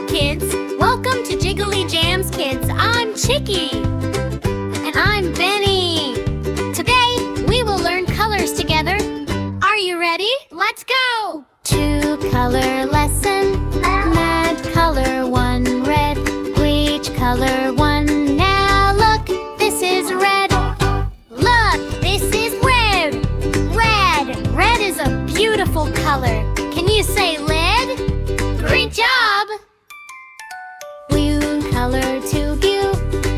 kids! Welcome to Jiggly Jams Kids. I'm Chicky. And I'm Benny. Today, we will learn colors together. Are you ready? Let's go! Two-color lesson. Mad color one red. Bleach color one. Now look, this is red. Look, this is red. Red. Red is a beautiful color. Can you say lead? Great job! Blue color to view.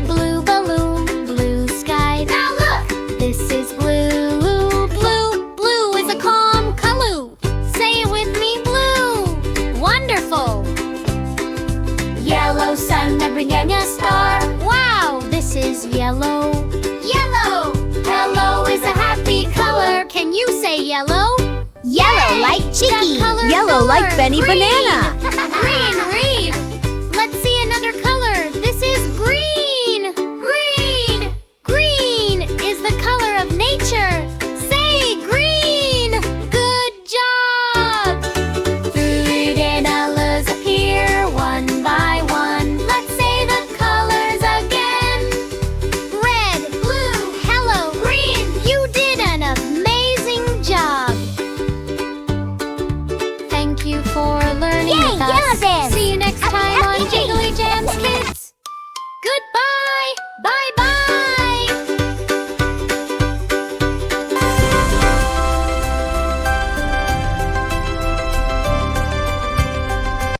Blue balloon, blue sky. Now look! This is blue. Blue. Blue is a calm color. Say it with me, blue. Wonderful! Yellow sun, a banana star. Wow, this is yellow. Yellow! Yellow is a happy color. Can you say yellow? Yellow like Chicky. That color's Yellow like color. Benny Green. Banana. Green.